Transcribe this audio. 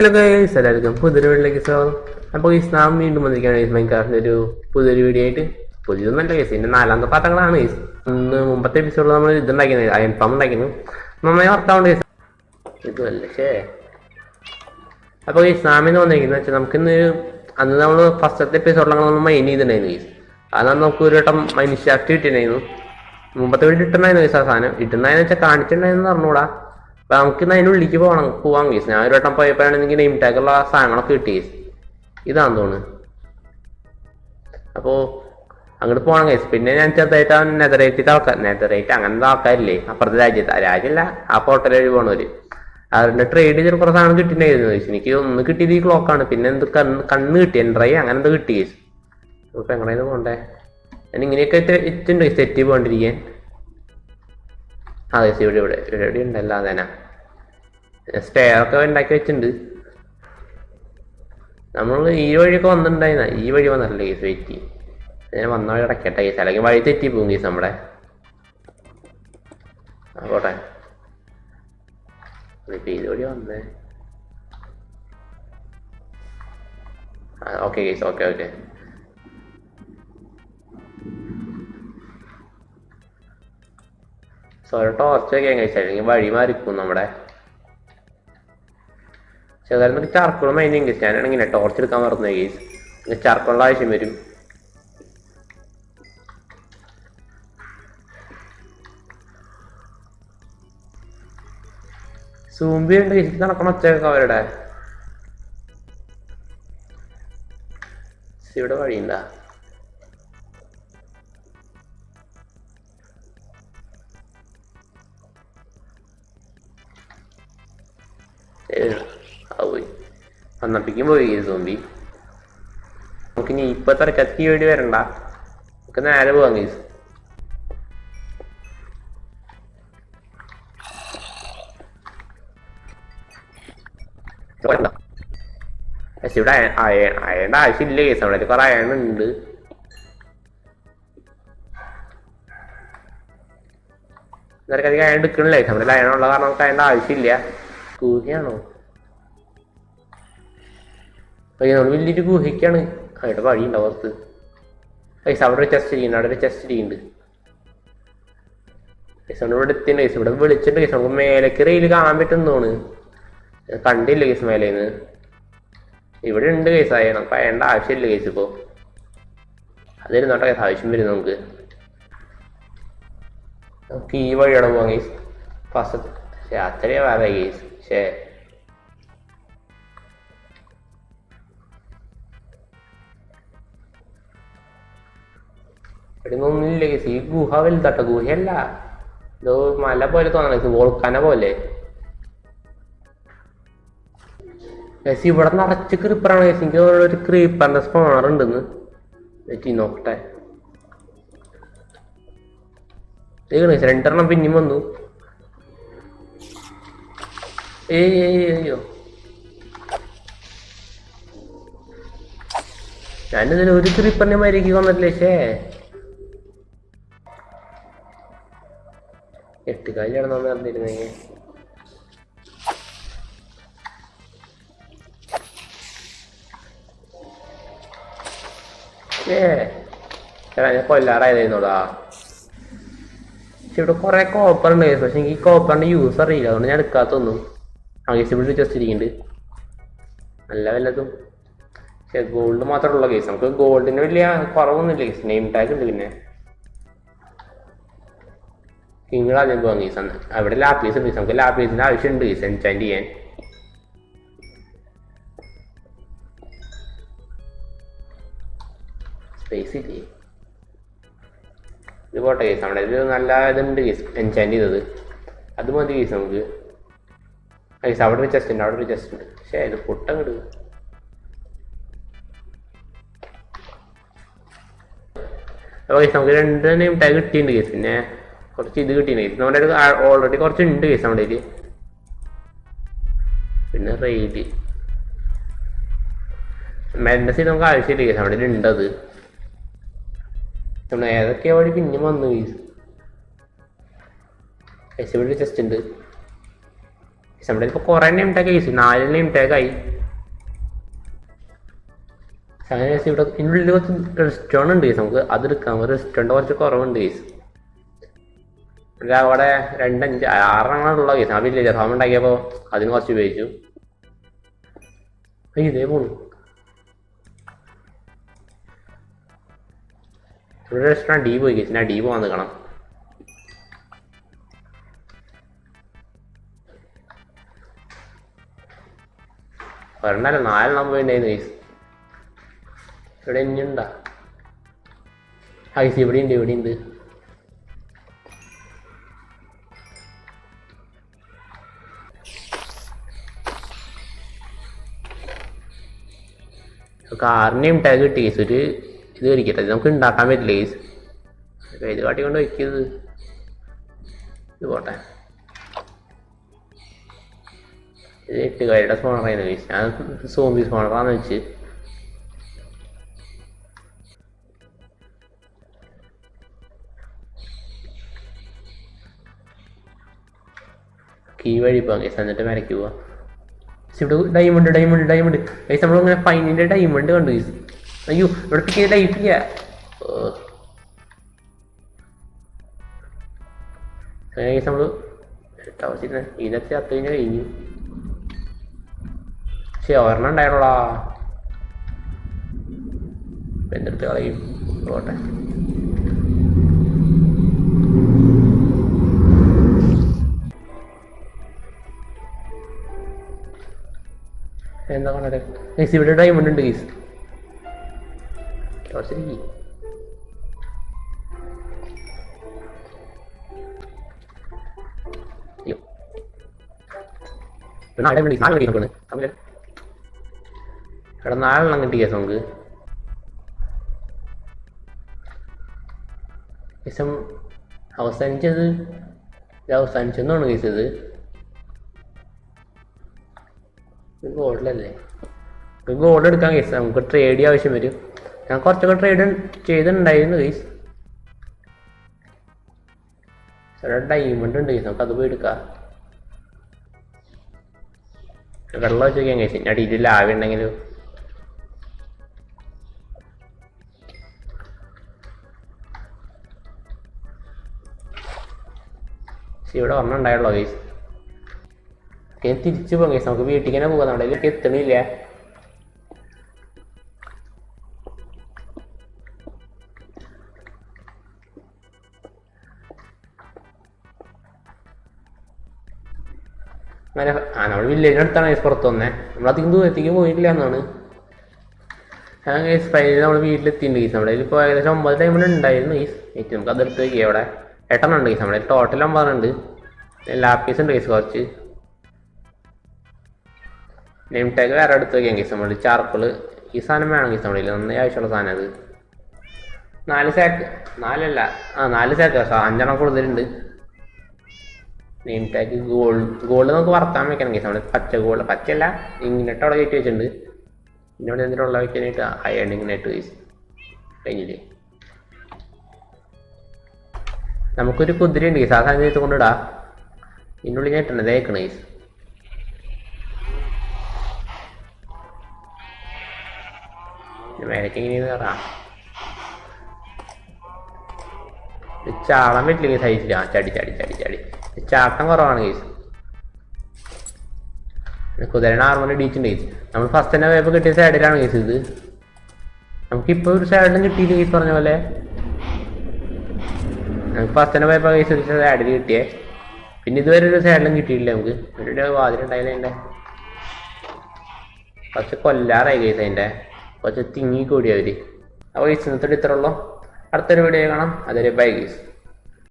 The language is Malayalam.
എല്ലാവർക്കും പുതിയൊരു വീട്ടിലേക്ക് സ്വാഗതം. അപ്പോൾ ഈ നാം വീണ്ടും വന്നിരിക്കുകയാണ് മൈൻക്രാഫ്റ്റിൻ്റെ ഒരു പുതിയൊരു വീഡിയോ ആയിട്ട്. പുതിയതൊന്നല്ല കേസ്, ഇതിൻ്റെ 4ാമത്തെ പാത്രങ്ങളാണ് കേസ്. മുമ്പത്തെ എപ്പിസോഡിൽ നമ്മൾ ഇതുണ്ടാക്കിയത് അയൺ ഫാം ഉണ്ടാക്കിയിരുന്നു, നന്നായി വർക്കാവുണ്ട് കേസ്. ഇതുമല്ല ശേ. അപ്പോൾ ഈ നാമിന്ന് വന്നിരിക്കുന്നത് വെച്ചാൽ നമുക്കിന്ന് അന്ന് നമ്മൾ ഫസ്റ്റത്തെ എപ്പിസോഡിൽ നമ്മൾ മൈൻ ചെയ്തിട്ടുണ്ടായിരുന്നു കേസ്. അതാണ് നമുക്ക് ഒരു വട്ടം മൈൻഷാഫ്റ്റ് കിട്ടിയിട്ടുണ്ടായിരുന്നു. മുമ്പത്തെ വീട്ടിൽ ഇട്ടുണ്ടായിരുന്നു കേസ്. ആ സാധനം ഇട്ടുണ്ടായെന്ന് വെച്ചാൽ കാണിച്ചിട്ടുണ്ടായിരുന്നു പറഞ്ഞൂടാ. അപ്പൊ നമുക്ക് ഇന്ന് അതിൻ്റെ ഉള്ളിലേക്ക് പോവാൻ കേസ്. ഞാൻ ഒരു വട്ടം പോയപ്പോഴാണ് എനിക്ക് നെയിം ടാഗുള്ള സാധനങ്ങളൊക്കെ കിട്ടി കേസ്. ഇതാന്ന് തോന്നുന്നു. അപ്പോൾ അങ്ങോട്ട് പോകണം കേസ്. പിന്നെ ഞാൻ ചെറുതായിട്ട് നെതറേറ്റിന്റെ നെതറേറ്റ് അങ്ങനത്തെ ആൾക്കാരില്ലേ അപ്പുറത്തെ രാജ്യമല്ല, ആ പോർട്ടൽ വഴി പോണവര് അവരുടെ ട്രേഡ് ചെയ്ത് കുറേ സാധനം കിട്ടിയിട്ടുണ്ടായിരുന്നു കേസ്. എനിക്ക് ഒന്ന് കിട്ടിയത് ഈ ക്ലോക്കാണ്. പിന്നെ എന്ത് കണ്ണ് കിട്ടി എൻട്രൈ അങ്ങനെ എന്തോ കിട്ടി കേസ്. ഇപ്പൊ എങ്ങനെയാണ് പോകണ്ടേ? ഞാൻ ഇങ്ങനെയൊക്കെ ഇട്ടുണ്ട് സെറ്റ് പോകണ്ടിരിക്കാൻ. അതെ ഇവിടെ ഉണ്ടല്ലോ. അതേനാ സ്റ്റെയർ ഒക്കെ ഉണ്ടാക്കി വെച്ചിട്ടുണ്ട്. നമ്മൾ ഈ വഴിയൊക്കെ വന്നിട്ടുണ്ടായിരുന്ന ഈ വഴി വന്നല്ലേ കേസ്. വെയിറ്റ് ഞാൻ വന്ന വഴി അടക്കട്ടെ കേസ്, അല്ലെങ്കിൽ വഴി തെറ്റി പോകും കേസ് നമ്മുടെ. പോട്ടെ, ഇപ്പൊ ഇത് വഴി വന്നേ. Okay case, okay. ടോർച്ച് വയ്ക്കാൻ കഴിച്ചാൽ അല്ലെങ്കിൽ വഴി മാറിക്കും നമ്മുടെ. ചെറുതായി നമുക്ക് ചാർക്കോൾ മൈനിങ് കേസ്. ഞാനാണെങ്കിൽ ടോർച്ച് എടുക്കാൻ മറന്നു കേസ്. ചാർക്കോളിൻ്റെ ആവശ്യം വരും. സൂമ്പി ഉണ്ട് കേസ്. നടക്കണം ഒച്ചയൊക്കെ അവരുടെ. ഇവിടെ വഴിയുണ്ടാ? പോയി വന്നപ്പിക്കും പോയി സോമ്പി. നമുക്ക് ഇനി ഇപ്പൊ തിരക്കത്തി വേണ്ടി വരണ്ട, നമുക്ക് നേരെ പോവാം കേസ്. ഇവിടെ അയണ്ട ആവശ്യമില്ല കേസ്. അവിടെ കുറെ അയണുണ്ട്. നിനക്കധികം അയൺ എടുക്കണില്ലേ? നമ്മുടെ അയണുള്ള കാരണം നമുക്ക് അയണ്ട ആവശ്യമില്ല. ഗുഹയാണോ? നമ്മൾ വലിയൊരു ഗുഹയ്ക്കാണ്. അവിടെ വഴി ഉണ്ടാവും പുറത്ത്. പൈസ അവിടെ ഒരു ചെസ്റ്റ് ചെയ്യുന്നുണ്ട്. അവിടെ ഒരു ചെസ്റ്റ് ചെയ്യുന്നുണ്ട് കേസ്. ഇവിടെ എത്തിണ്ട് കേസ്. ഇവിടെ വിളിച്ചിട്ടുണ്ട് കേസ്. നമുക്ക് മേലേക്ക് റെയിൽ കാണാൻ പറ്റുന്നതാണ്. കണ്ടില്ല കേസ് മേലേന്ന്. ഇവിടെ ഉണ്ട് കേസ് അയണം. നമുക്ക് അയണ്ട ആവശ്യമില്ല കേസ്. ഇപ്പോൾ അതിരുന്നോട്ടെ കേസ്. ആവശ്യം വരും നമുക്ക്. നമുക്ക് ഈ വഴിയോടെ പോവാം കേസ്. ഫസ്റ്റ് അത്രയും വേറെ കേസ്. പക്ഷേ ഇവിടെയൊന്നുമില്ല കേസ്. ഈ ഗുഹ വലുതാട്ടോ. ഗുഹയല്ല, ഇതോ മല പോലെ തോന്നണ, വോൾക്കാന പോലെ കേസ്. ഇവിടെ നിറച്ച് ക്രീപ്പറാണ് കേസ്. എനിക്ക് ഒരു ക്രീപ്പറിന്റെ സ്പോണർ ഉണ്ടെന്ന് വെച്ച് നോക്കട്ടെ. കേസ് 2 പിന്നെയും വന്നു. അയ്യോ, ഞാനിതിൽ ഒരു ക്രീപ്പറിനെ മരിക്ക് വന്നിട്ടില്ലേ. ശേ 8 കാലി നടന്നു നടന്നിരുന്നെങ്കിൽ. ഞാൻ കൊല്ലാറായതായിരുന്നോടാ. പക്ഷെ ഇവിടെ കുറെ കോപ്പർ ഉണ്ട് കേസ്. പക്ഷെ എനിക്ക് ഈ കോപ്പറിന്റെ യൂസ് അറിയില്ല, അതുകൊണ്ട് ഞാൻ എടുക്കാത്തൊന്നും. കേസ് ഇവിടെ ജസ്റ്റ് ഇരിക്കുന്നുണ്ട് നല്ല വല്ലതും. പക്ഷെ ഗോൾഡ് മാത്രമുള്ള കേസ്. നമുക്ക് ഗോൾഡിന് വലിയ കുറവൊന്നുമില്ല കേസ്. നെയിം ടാഗ് ഉണ്ട്. പിന്നെ കിങ്ങളാദ്യം പോകാം കേസ്. അവിടെ ലാപ്ലീസ് ഉണ്ട് കേസ്. നമുക്ക് ലാപ്ലീസിന്റെ ആവശ്യമുണ്ട് കേസ് എൻചാൻറ്റ് ചെയ്യാൻ. സ്പേസ് ഇല്ലേ? ഇത് പോട്ടെ കേസ്. അവിടെ ഒരു നല്ല ഇതുണ്ട് കേസ് എൻചാൻറ്റ് ചെയ്തത്. അത് മതി കേസ് നമുക്ക്. കേസ് അവിടെ ഒരു ചെസ്റ്റ് ഉണ്ട്. അവിടെ ഒരു ചെസ്റ്റ് ഉണ്ട്. പക്ഷേ ഇത് പൊട്ടം കിട്ടുക. അപ്പോൾ കേസ് നമുക്ക് 2 നെയിം ടാഗ് കിട്ടിയിട്ടുണ്ട് കേസ്. പിന്നെ കുറച്ച് ഇത് കിട്ടിയിട്ടുണ്ട് കേസ്. നമ്മുടെ ഓൾറെഡി കുറച്ച് ഉണ്ട് കേസ് നമ്മുടെ കയ്യിൽ. പിന്നെ റെയ്ഡ് മെൻഡസ് നമുക്ക് ആവശ്യമില്ല കേസ്. അവിടെ ഉണ്ടത്. ഏതൊക്കെയാ വഴി പിന്നെയും വന്നു കേസ്. ഇവിടെ ചെസ്റ്റ് ഉണ്ട്. നമ്മുടെ ഇപ്പോൾ കുറേ നെയിം ടാഗ് കേസ്. 4 നെയിം ടാഗായി. അങ്ങനെ കേസ് ഇവിടെ ഇതിനുള്ളിൽ കുറച്ച് റെസ്റ്റോറൻറ്റ് ഉണ്ട് കേസ്, നമുക്ക് അതെടുക്കാം. റെസ്റ്റോറൻറ്റ് കുറച്ച് കുറവുണ്ട് കേസ്. അവിടെ 6 കേസ്. ആ വില്ലേജ് ഫാം ഉണ്ടാക്കിയപ്പോൾ അതിന് കുറച്ച് ഉപയോഗിച്ചു. ഇതേ പോണു. ഇവിടെ റെസ്റ്റോറൻറ്റ് ഡി പോയി കേസ്. ഞാൻ ഡി പോകാൻ നിൽക്കണം. ഒരെണ്ണല്ല 4 പോയിണ്ടായിരുന്നു കേസ്. ഇവിടെ ഇനിയുണ്ടാ ഐസ്? ഇവിടെ ഉണ്ട്. കാറിനെയും ടാഗ് കിട്ടി കേസ്. ഒരു ഇത് കളിക്കട്ടെ, നമുക്ക് ഉണ്ടാക്കാൻ പറ്റില്ല കേസ്. ഇത് കാട്ടിക്കൊണ്ട് വയ്ക്കത്. ഇത് പോട്ടെ. ഇത് 8 കാരുടെ സ്പോണറായിരുന്നു കേസ്. ഞാൻ സോംബി സ്പോണറാന്ന് വെച്ച്. കീ വഴി പോകാം കേസ്, എന്നിട്ട് മരയ്ക്ക് പോവാം. ഇവിടെ ഡയമണ്ട് കേസ്. നമ്മളിങ്ങനെ ഫൈനിൻ്റെ ഡയമണ്ട് കണ്ടു കേസ്. അയ്യോ, ഇവിടെ പിക്ക് ലൈഫ് ചെയ്യാ. കേസ് നമ്മൾ ഇതൊക്കെ അത്രയും കഴിഞ്ഞു. പക്ഷെ ഒരെണ്ണം ഉണ്ടായിരുന്നോളാ. എന്തെടുത്ത് കളയും. പോട്ടെ. എന്താ കണ്ടേ കേസ്? ഇവിടെ ഡയമണ്ട് ഉണ്ട് കേസ്. ഇവിടെ 4 കിട്ടി കേസ്. നമുക്ക് കേസം അവസാനിച്ചെന്നാണ് കേസ്. ഇത് ഗോൾഡല്ലേ? ഗോൾഡ് എടുക്കാൻ കേസ്. നമുക്ക് ട്രേഡ് ആവശ്യം വരും. ഞാൻ കുറച്ചൊക്കെ ട്രേഡ് ചെയ്തിട്ടുണ്ടായിരുന്നു കേസ്. ഡയമണ്ട് ഉണ്ട് കേസ്. നമുക്കത് പോയി എടുക്കാം. വെള്ളം വെച്ച് നോക്കിയാൽ കേസ്. ഞാൻ അടിയിൽ ലാവ ഉണ്ടെങ്കിലും ഇവിടെ ഒരെണ്ണം ഉണ്ടായുള്ളൂ കേസ്. തിരിച്ചു പോകാം കേസ്. നമുക്ക് വീട്ടിൽ തന്നെ പോകാം. നമ്മുടെ ഇതിലേക്ക് എത്തണില്ല. അങ്ങനെ നമ്മൾ വില്ലേജിനടുത്താണ് കേസ് പുറത്ത് വന്നേ. നമ്മളധികം ദൂരത്തേക്ക് പോയിട്ടില്ല എന്നാണ്. ഞാൻ കേസ് ഫൈനലി നമ്മൾ വീട്ടിലെത്തിയിട്ടുണ്ട് കേസ്. നമ്മുടെ ഇപ്പോൾ ഏകദേശം 9 ടൈമിൽ ഉണ്ടായിരുന്നു കേസ്. നമുക്ക് അതെടുത്ത് വയ്ക്കുക. ഇവിടെ 8 ഉണ്ട് കേസ്. നമ്മുടെ ടോട്ടൽ 9 ഉണ്ട്. ലാപ്പീസ് ഉണ്ട് കേസ്. കുറച്ച് നെയിം ടാഗ് വേറെ എടുത്ത് വയ്ക്കാം കേസ്. നമ്മൾ ചാർക്കോള് ഈ സാധനം വേണം കേസ്. നമ്മളിൽ നന്നായി ആവശ്യമുള്ള സാധനം അത്. 4 സാക്ക് 4 സാക്ക് 5 കൂടുതലുണ്ട്. നെയിം ടാഗ് ഗോൾഡ് നമുക്ക് വറുത്താൻ വെക്കണം കേസ്. നമ്മൾ പച്ചയല്ല ഇങ്ങനെട്ട് അവിടെ കയറ്റി വെച്ചിട്ടുണ്ട്. പിന്നെ ഇവിടെ എന്തിനുള്ള വയ്ക്കാനായിട്ട് അയൺ ഇങ്ങനെയായിട്ട് കേസ് കഴിഞ്ഞില്ലേ. നമുക്കൊരു കുതിരയുണ്ട് കേസ്. ആ സാധനം ചെയ്ത് കൊണ്ടിടാം. ഇതിനുള്ളിൽ ഞാൻ ഇട്ടുണ്ട് തേക്കണ കേസ്. മേലേക്ക് എങ്ങനെയാണ് കയറാം? ചാടാൻ പറ്റില്ല കേസ്. ഹൈറ്റില്ല. ചടി ചാട്ടം കുറവാണ് കേസ്. കുതിരയുടെ ആർമറി ഇടിച്ചിട്ടുണ്ട് കേസ്. നമ്മൾ ഫസ്റ്റ് തന്നെ പോയപ്പോൾ കിട്ടിയ സൈഡിലാണ് കേസ് ഇത്. നമുക്കിപ്പോൾ ഒരു സൈഡിലും കിട്ടിയില്ല കേസ്. പറഞ്ഞ പോലെ നമുക്ക് ഫസ്റ്റ് തന്നെ പോയപ്പോൾ കേസ് ഒരു സൈഡിൽ കിട്ടിയേ. പിന്നെ ഇതുവരെ ഒരു സൈഡിലും കിട്ടിയില്ല നമുക്ക്. ഒരു വാതിലുണ്ടായില്ല. അതിൻ്റെ കുറച്ച് കൊല്ലാറായി കേസ്. അതിൻ്റെ കുറച്ച് തിങ്ങി കൂടി അവർ. അപ്പോൾ കേസ് ഇന്നത്തെ ഇത്രയുള്ളൂ. അടുത്തൊരു വീഡിയോ കാണാം. അതൊരു ബൈ കേസ്.